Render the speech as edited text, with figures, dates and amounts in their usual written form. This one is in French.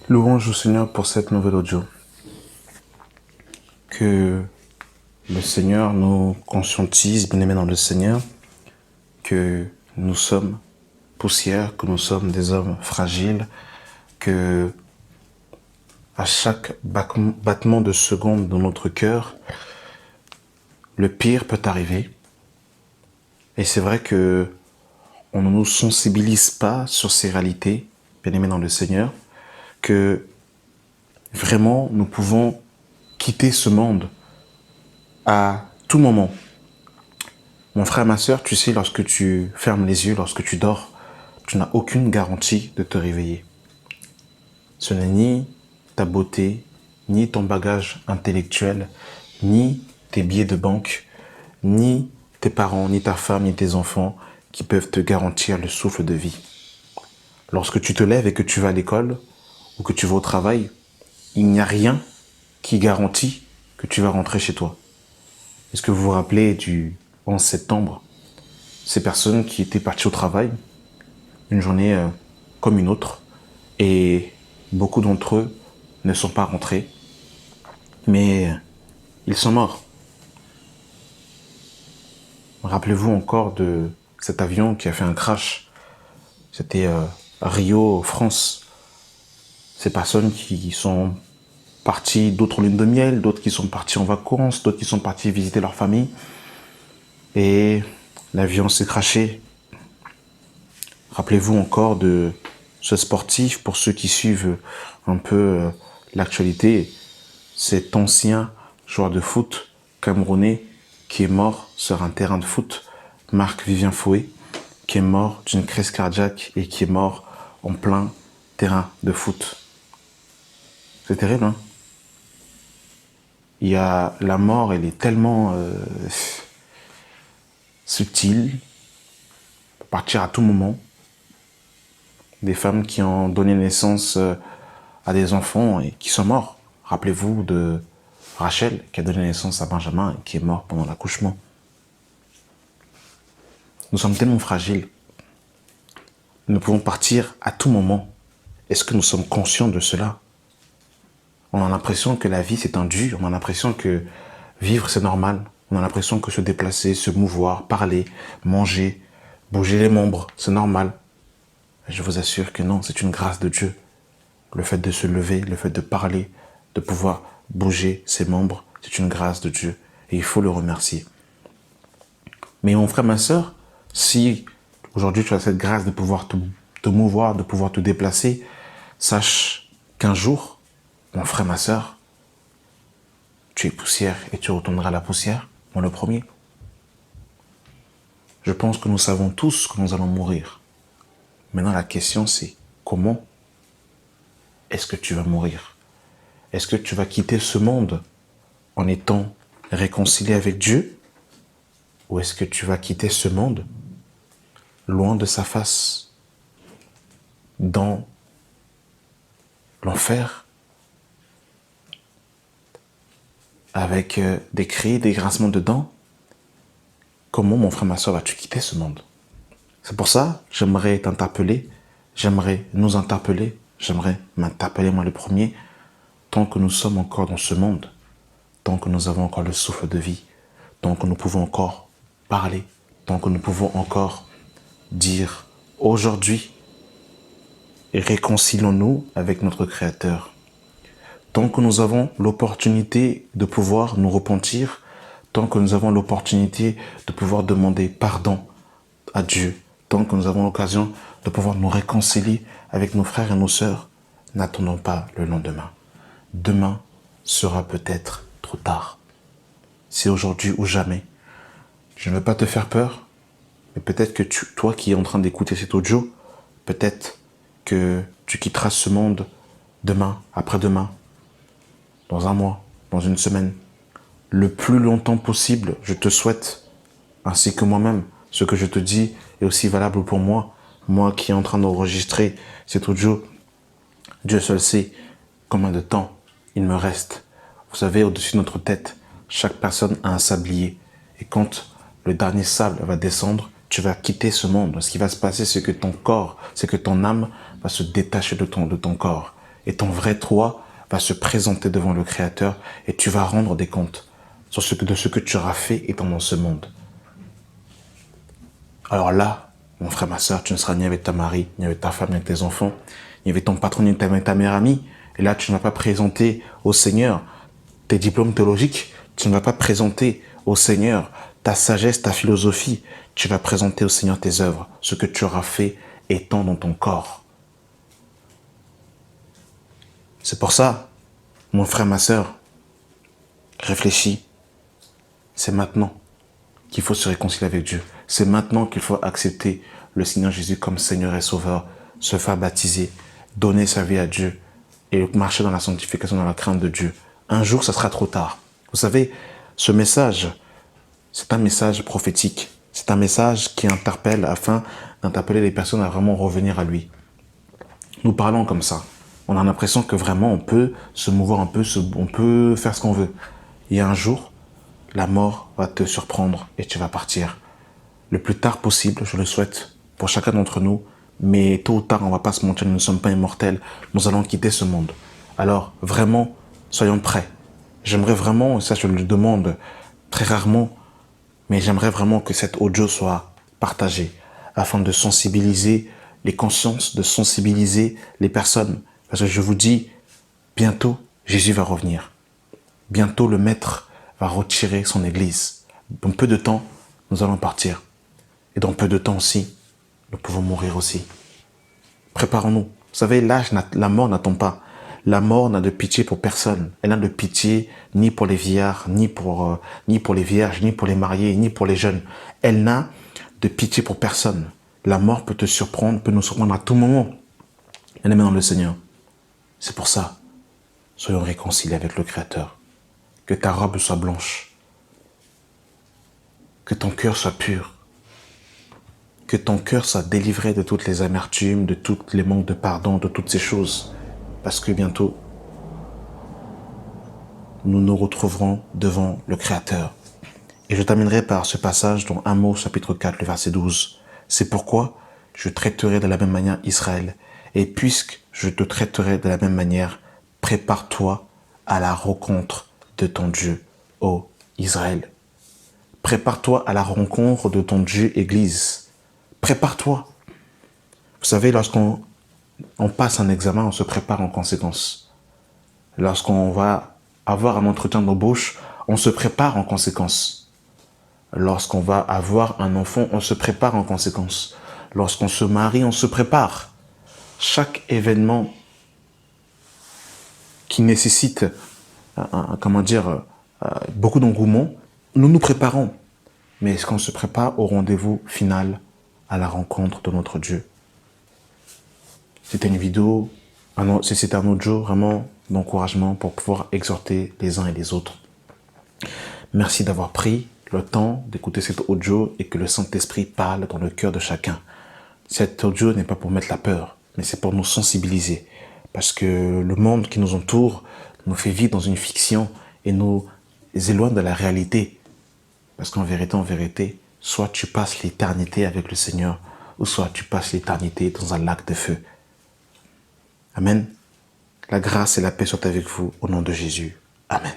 Louange au Seigneur pour cette nouvelle audio. Que le Seigneur nous conscientise, bien-aimés dans le Seigneur, que nous sommes poussière, que nous sommes des hommes fragiles, que à chaque battement de seconde dans notre cœur, le pire peut arriver. Et c'est vrai que on ne nous sensibilise pas sur ces réalités, bien-aimés dans le Seigneur, que vraiment nous pouvons quitter ce monde à tout moment. Mon frère, ma soeur, tu sais, lorsque tu fermes les yeux, lorsque tu dors, tu n'as aucune garantie de te réveiller. Ce n'est ni ta beauté, ni ton bagage intellectuel, ni tes billets de banque, ni tes parents, ni ta femme, ni tes enfants qui peuvent te garantir le souffle de vie. Lorsque tu te lèves et que tu vas à l'école ou que tu vas au travail, il n'y a rien qui garantit que tu vas rentrer chez toi. Est-ce que vous vous rappelez du 11 septembre, ces personnes qui étaient parties au travail, une journée comme une autre, et beaucoup d'entre eux ne sont pas rentrés, mais ils sont morts. Rappelez-vous encore de cet avion qui a fait un crash. C'était à Rio, France. Ces personnes qui sont parties d'autres lunes de miel, d'autres qui sont parties en vacances, d'autres qui sont parties visiter leur famille. Et l'avion s'est crashé. Rappelez-vous encore de ce sportif, pour ceux qui suivent un peu l'actualité, cet ancien joueur de foot camerounais qui est mort sur un terrain de foot, Marc-Vivien Foé, qui est mort d'une crise cardiaque et qui est mort en plein terrain de foot. C'est terrible, hein? Il y a la mort, elle est tellement subtile, peut partir à tout moment. Des femmes qui ont donné naissance à des enfants et qui sont morts. Rappelez-vous de Rachel qui a donné naissance à Benjamin et qui est mort pendant l'accouchement. Nous sommes tellement fragiles. Nous pouvons partir à tout moment. Est-ce que nous sommes conscients de cela? On a l'impression que la vie c'est un dû. On a l'impression que vivre c'est normal. On a l'impression que se déplacer, se mouvoir, parler, manger, bouger les membres, c'est normal. Je vous assure que non, c'est une grâce de Dieu. Le fait de se lever, le fait de parler, de pouvoir bouger ses membres, c'est une grâce de Dieu. Et il faut le remercier. Mais mon frère, ma soeur, si aujourd'hui tu as cette grâce de pouvoir te mouvoir, de pouvoir te déplacer, sache qu'un jour, mon frère, ma soeur, tu es poussière et tu retourneras à la poussière, moi le premier. Je pense que nous savons tous que nous allons mourir. Maintenant, la question c'est comment est-ce que tu vas mourir? Est-ce que tu vas quitter ce monde en étant réconcilié avec Dieu? Ou est-ce que tu vas quitter ce monde loin de sa face, dans l'enfer, avec des cris, des grincements de dents? Comment, mon frère, ma soeur, vas-tu quitter ce monde? C'est pour ça, j'aimerais t'interpeller, j'aimerais nous interpeller, j'aimerais m'interpeller moi le premier, tant que nous sommes encore dans ce monde, tant que nous avons encore le souffle de vie, tant que nous pouvons encore parler, tant que nous pouvons encore dire aujourd'hui, réconcilions-nous avec notre Créateur. Tant que nous avons l'opportunité de pouvoir nous repentir, tant que nous avons l'opportunité de pouvoir demander pardon à Dieu, tant que nous avons l'occasion de pouvoir nous réconcilier avec nos frères et nos sœurs, n'attendons pas le lendemain. Demain sera peut-être trop tard. C'est aujourd'hui ou jamais. Je ne veux pas te faire peur, mais peut-être que toi qui es en train d'écouter cet audio, peut-être que tu quitteras ce monde demain, après-demain, dans un mois, dans une semaine. Le plus longtemps possible, je te souhaite, ainsi que moi-même, ce que je te dis est aussi valable pour moi. Moi qui est en train d'enregistrer cet audio, Dieu seul sait combien de temps il me reste. Vous savez, au-dessus de notre tête, chaque personne a un sablier. Et quand le dernier sable va descendre, tu vas quitter ce monde. Ce qui va se passer, c'est que ton corps, c'est que ton âme va se détacher de ton corps. Et ton vrai toi va se présenter devant le Créateur et tu vas rendre des comptes de ce que tu auras fait étant dans ce monde. Alors là, mon frère, ma soeur, tu ne seras ni avec ta mari, ni avec ta femme, ni avec tes enfants, ni avec ton patron, ni avec ta meilleure amie. Et là, tu ne vas pas présenter au Seigneur tes diplômes théologiques. Tu ne vas pas présenter au Seigneur ta sagesse, ta philosophie. Tu vas présenter au Seigneur tes œuvres, ce que tu auras fait étant dans ton corps. C'est pour ça, mon frère, ma soeur, réfléchis. C'est maintenant qu'il faut se réconcilier avec Dieu. C'est maintenant qu'il faut accepter le Seigneur Jésus comme Seigneur et Sauveur, se faire baptiser, donner sa vie à Dieu et marcher dans la sanctification, dans la crainte de Dieu. Un jour, ça sera trop tard. Vous savez, ce message, c'est un message prophétique. C'est un message qui interpelle afin d'interpeller les personnes à vraiment revenir à lui. Nous parlons comme ça. On a l'impression que vraiment on peut se mouvoir un peu, on peut faire ce qu'on veut. Et un jour, la mort va te surprendre et tu vas partir. Le plus tard possible, je le souhaite pour chacun d'entre nous, mais tôt ou tard, on ne va pas se mentir, nous ne sommes pas immortels, nous allons quitter ce monde. Alors, vraiment, soyons prêts. J'aimerais vraiment, et ça je le demande très rarement, mais j'aimerais vraiment que cet audio soit partagé afin de sensibiliser les consciences, de sensibiliser les personnes. Parce que je vous dis, bientôt, Jésus va revenir. Bientôt, le Maître va retirer son Église. Dans peu de temps, nous allons partir. Et dans peu de temps aussi, nous pouvons mourir aussi. Préparons-nous. Vous savez, la mort n'attend pas. La mort n'a de pitié pour personne. Elle n'a de pitié ni pour les vieillards, ni pour les vierges, ni pour les mariés, ni pour les jeunes. Elle n'a de pitié pour personne. La mort peut te surprendre, peut nous surprendre à tout moment. Elle est dans le Seigneur. C'est pour ça, soyons réconciliés avec le Créateur. Que ta robe soit blanche. Que ton cœur soit pur. Que ton cœur soit délivré de toutes les amertumes, de tous les manques de pardon, de toutes ces choses. Parce que bientôt, nous nous retrouverons devant le Créateur. Et je terminerai par ce passage dans Amos chapitre 4, le verset 12. C'est pourquoi je traiterai de la même manière Israël. Et puisque je te traiterai de la même manière, prépare-toi à la rencontre de ton Dieu, ô Israël. Prépare-toi à la rencontre de ton Dieu, Église. Prépare-toi. Vous savez, lorsqu'on passe un examen, on se prépare en conséquence. Lorsqu'on va avoir un entretien d'embauche, on se prépare en conséquence. Lorsqu'on va avoir un enfant, on se prépare en conséquence. Lorsqu'on se marie, on se prépare. Chaque événement qui nécessite, beaucoup d'engouement, nous nous préparons. Mais est-ce qu'on se prépare au rendez-vous final, à la rencontre de notre Dieu? C'était une vidéo, c'était un audio vraiment d'encouragement pour pouvoir exhorter les uns et les autres. Merci d'avoir pris le temps d'écouter cet audio et que le Saint-Esprit parle dans le cœur de chacun. Cet audio n'est pas pour mettre la peur, mais c'est pour nous sensibiliser. Parce que le monde qui nous entoure nous fait vivre dans une fiction et nous éloigne de la réalité. Parce qu'en vérité, soit tu passes l'éternité avec le Seigneur, ou soit tu passes l'éternité dans un lac de feu. Amen. La grâce et la paix soient avec vous au nom de Jésus. Amen.